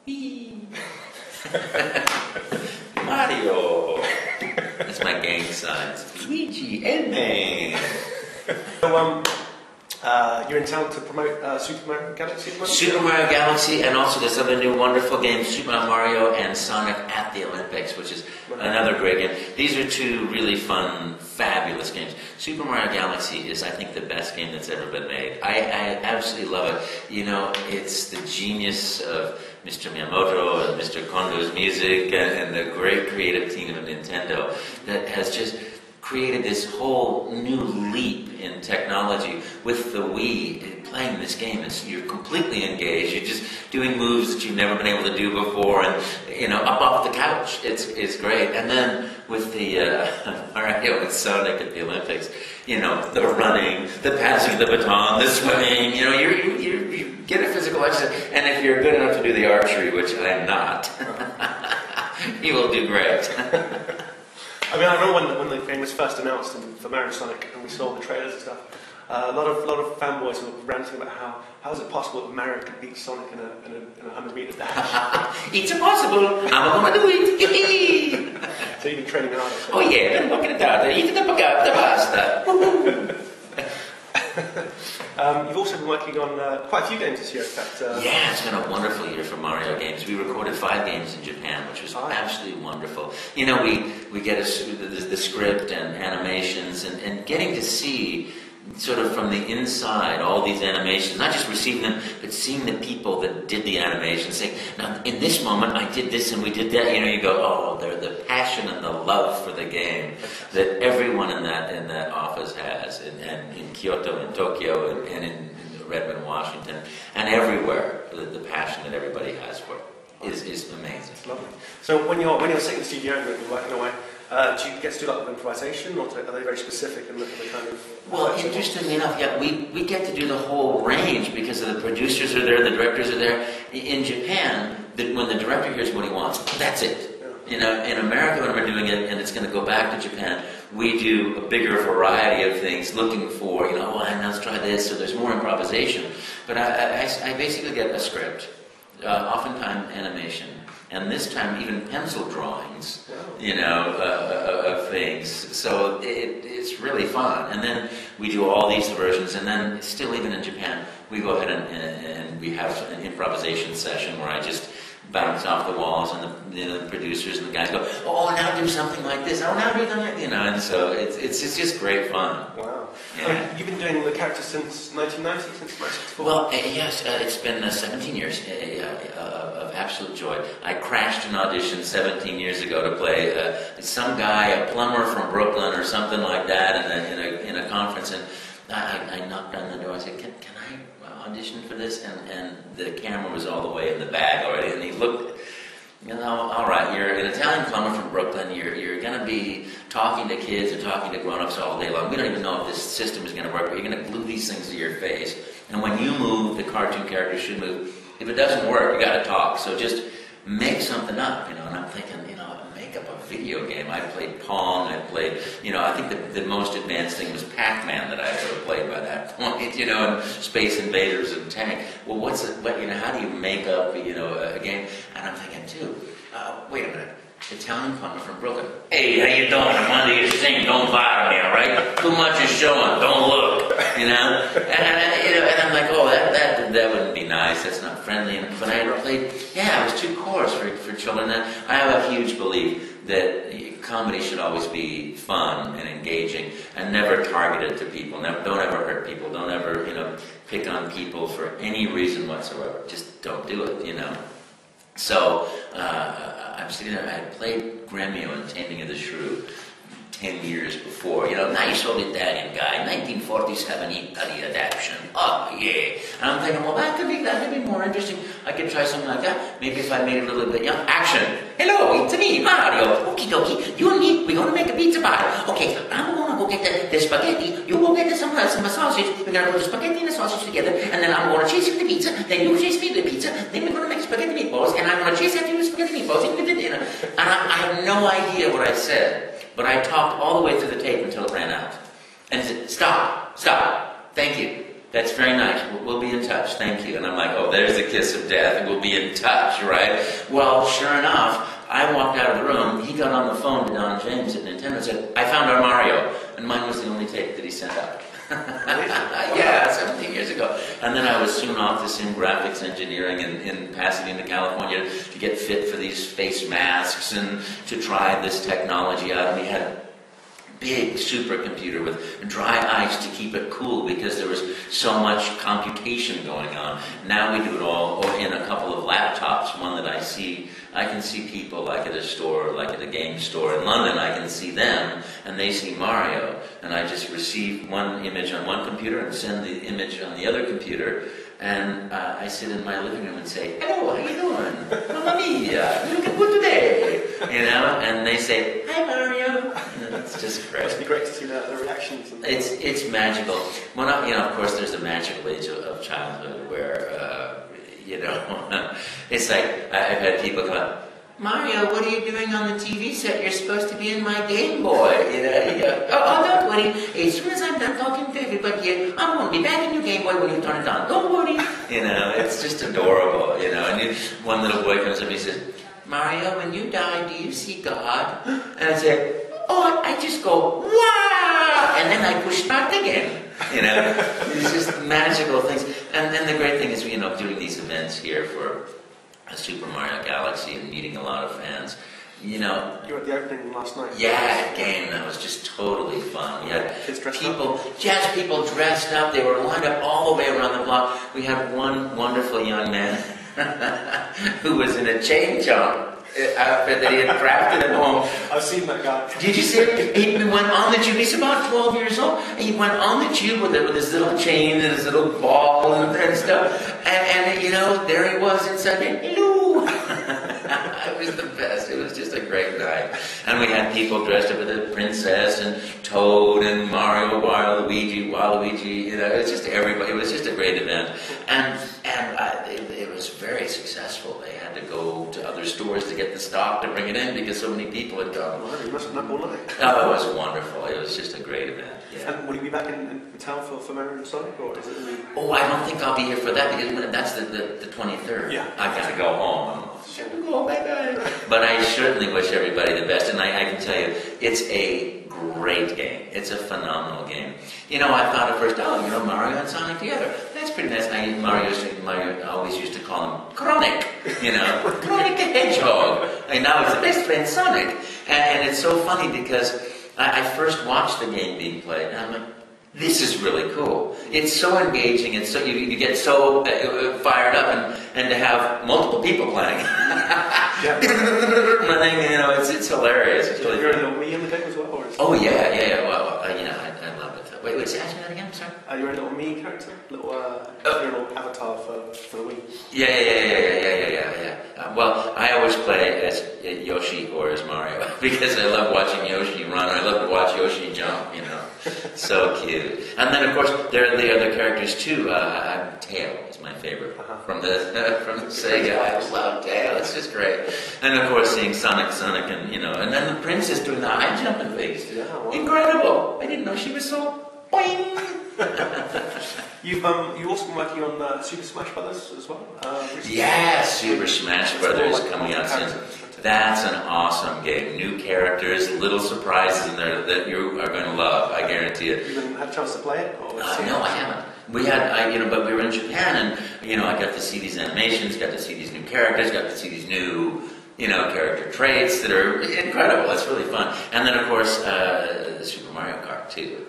Wee. Mario. That's my gang signs. Luigi and me. So, you're in town to promote Super Mario Galaxy at the moment? Super Mario Galaxy, and also this other new wonderful game, Super Mario and Sonic at the Olympics, which is another great game. These are two really fun, fabulous games. Super Mario Galaxy is, I think, the best game that's ever been made. I absolutely love it. You know, it's the genius of Mr. Miyamoto and Mr. Kondo's music and the great creative team of Nintendo that has just created this whole new leap in technology with the Wii. Playing this game, you're completely engaged. You're just doing moves that you've never been able to do before, and you know, up off the couch. It's great. And then with the Mario and Sonic at the Olympics, you know, the running, the passing of the baton, the swimming. You know, you get a physical exercise, and if you're good enough to do the archery, which I'm not, you will do great. I mean, I remember when the game was first announced for Mario and Sonic, and we saw the trailers and stuff. A lot of fanboys were ranting about how is it possible that Mario could beat Sonic in a 100-meter dash? It's impossible. I'm gonna do it. So you've been training hard. Oh yeah, I'm working it out. Eat the pasta. You've also been working on quite a few games this year, in fact. Yeah, it's been a wonderful year for Mario games. We recorded 5 games in Japan, which was absolutely wonderful. You know, we get the script and animations, and getting to see sort of from the inside all these animations, not just receiving them, but seeing the people that did the animations, saying, now in this moment I did this and we did that. You know, you go, oh, they're the passion and the love for the game that everyone in that office has, and in Kyoto, in Tokyo, and in Redmond, Washington, and everywhere. The passion that everybody has for it is amazing. It's lovely. So when you're sitting in the studio and you're working away, do you get to do a lot of improvisation, or are they very specific in the kind of... Well, interestingly enough, yeah, we get to do the whole range because the producers are there, the directors are there. In Japan, when the director hears what he wants, that's it. Yeah. You know, in America, when we're doing it, and it's going to go back to Japan, we do a bigger variety of things, looking for, you know, well, let's try this, so there's more improvisation. But I basically get a script, oftentimes animation, and this time even pencil drawings, you know, of things. So it's really fun. And then we do all these versions, and then still even in Japan, we go ahead and we have an improvisation session where I just bounce off the walls, and the producers and the guys go, oh, now do something like this. Oh, now do that, you know. And so it's just great fun. Wow. Yeah. You've been doing the character since 1990, since 1964? Well, yes, it's been 17 years of absolute joy. I crashed an audition 17 years ago to play some guy, a plumber from Brooklyn or something like that, in a conference, and I knocked on the door. I said, "Can I audition for this?" And the camera was all the way in the bag already, and he looked. You know, all right, you're an Italian plumber from Brooklyn. You're going to be talking to kids and talking to grown-ups all day long. We don't even know if this system is going to work, but you're going to glue these things to your face. And when you move, the cartoon characters should move. If it doesn't work, you got to talk. So just make something up, you know. And I'm thinking, you know, make up a video game. I played Pong. I played, you know, I think the most advanced thing was Pac-Man that I ever played by that point, you know, and Space Invaders and Tank. Well, you know, how do you make up, you know, a game? And I'm thinking, too, wait a minute. Italian plumber from Brooklyn. Hey, how you doing? I'm under your sink. Don't bother me, all right? Too much is showing. Don't look, you know? And I'm like, oh, that wouldn't be nice. That's not friendly. But I had played, it was too coarse for children. And I have a huge belief that comedy should always be fun and engaging and never targeted to people. Don't ever hurt people. Don't ever, you know, pick on people for any reason whatsoever. Just don't do it, you know? So, I'm sitting there, I had played Gremio in Taming of the Shrew 10 years before. You know, nice old Italian guy, 1947 Italy adaptation. Oh, yeah. And I'm thinking, well, that could be more interesting. I could try something like that. Maybe if I made it a little bit, action. Hello, it's me, Mario. Okie dokie. You and me, we're going to make a pizza pie. Okay, I'm going to go get the spaghetti. You go get some sausage. We're going to put the spaghetti and the sausage together. And then I'm going to chase you with the pizza. Then you chase me with the pizza. Then we're going to make spaghetti meatballs. And I'm going to chase after you with spaghetti meatballs. And I have no idea what I said. But I talked all the way through the tape until it ran out. And he said, stop, thank you. That's very nice. We'll be in touch. Thank you. And I'm like, oh, there's the kiss of death. We'll be in touch, right? Well, sure enough, I walked out of the room. He got on the phone to Don James at Nintendo and said, I found our Mario. And mine was the only tape that he sent out. Yeah, 17 years ago. And then I was soon off to sim graphics engineering in Pasadena, California to get fit for these face masks and to try this technology out. And we had a big supercomputer with dry ice to keep it cool because there was so much computation going on. Now we do it all in a couple of laptops. One that I can see people like at a store, like at a game store in London, I can see them and they see Mario. And I just receive one image on one computer and send the image on the other computer. And I sit in my living room and say, hello, how you doing? Mamma mia, you looking good today. You know, and they say, hi Mario. And it's just great. Must be great to see the reactions. It's magical. Well, not, you know, of course, there's a magical age of childhood where, you know, it's like I've had people come up, Mario, what are you doing on the TV set? You're supposed to be in my Game Boy. You know, you go, oh, don't worry. As soon as I'm done talking to everybody, I'm going to be back in your Game Boy when you turn it on. Don't worry. You know, it's just adorable, you know. And one little boy comes up and he says, Mario, when you die, do you see God? And I say, oh, I just go, wow! And then I push start again. You know, it's just magical things. And then the great thing is, you know, doing these events here for Super Mario Galaxy and meeting a lot of fans. You know, you were at the opening last night. Yeah, game. That was just totally fun. We had people, up? yes, people dressed up. They were lined up all the way around the block. We had one wonderful young man who was in a chain jump outfit that he had crafted at home. I've seen that guy. Did you see it? He went on the tube. He's about 12 years old. And he went on the tube with his little chain and his little ball and stuff. And you know, there he was inside there. Hello. It was the best. It was just a great night. And we had people dressed up as a princess and Toad and Mario, Waluigi. You know, it was just everybody. It was just a great event. And it was very successful. They had to go to other stores to get the stock to bring it in because so many people had come. Well, you must have all night. Oh, it was wonderful. It was just a great event. Yeah. And will you be back in town for Mario and Sonic, or is it really... Oh, I don't think I'll be here for that because that's the 23rd. Yeah. I've got to go home. But I certainly wish everybody the best, and I can tell you, it's a great game. It's a phenomenal game. You know, I thought at first, oh, you know, Mario and Sonic together. That's pretty nice. Mario always used to call him Chronic, you know, Chronic the Hedgehog. And now he's the best friend Sonic. And it's so funny because I first watched the game being played, and I'm like, this is really cool. It's so engaging, and so you get so fired up, and to have multiple people playing. Yeah. You know, it's hilarious. It's really You're in the Wii in the game as well? Or oh yeah. Well, you know, I love it. Wait, ask me that again. Sorry. You're a little Mii character, you're a little avatar for the Wii. Yeah. Well, I always play as Yoshi or as Mario because I love watching Yoshi run. I love to watch Yoshi jump. You know, so cute. And then of course there are the other characters too. Tail is my favorite from the Sega. I love Tail. It's just great. And of course seeing Sonic, and you know, and then the princess doing the high jumping things. Yeah, wow. Incredible. I didn't know she was so. Boing. You've also been working on Super Smash Brothers as well. Yeah, Super Smash Brothers coming out soon. That's an awesome game. New characters, little surprises in there that you are going to love. I guarantee it. You haven't had a chance to play it? No, I haven't. We had, but we were in Japan, and I got to see these animations, got to see these new characters, got to see these new, character traits that are incredible. It's really fun. And then, of course, the Super Mario Kart 2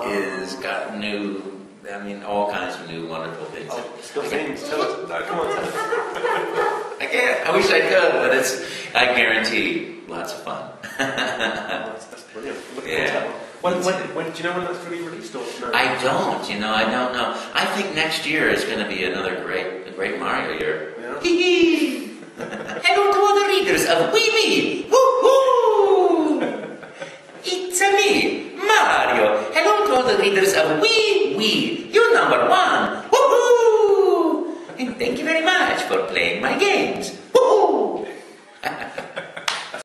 is got new. I mean, all kinds of new wonderful things. Oh, still things. Tell us. No, come on, tell us. I can't. I wish I could, but I guarantee, lots of fun. That's brilliant. Yeah. When do you know when that's going to be released? Or no? I don't. I don't know. I think next year is going to be another great Mario year. Yeah. Hee. Hello to all the readers of WiiWii. Woohoo! It's me, Mario. Hello to all the readers of WiiWii. You're number one. Woohoo! And thank you very much for playing my games.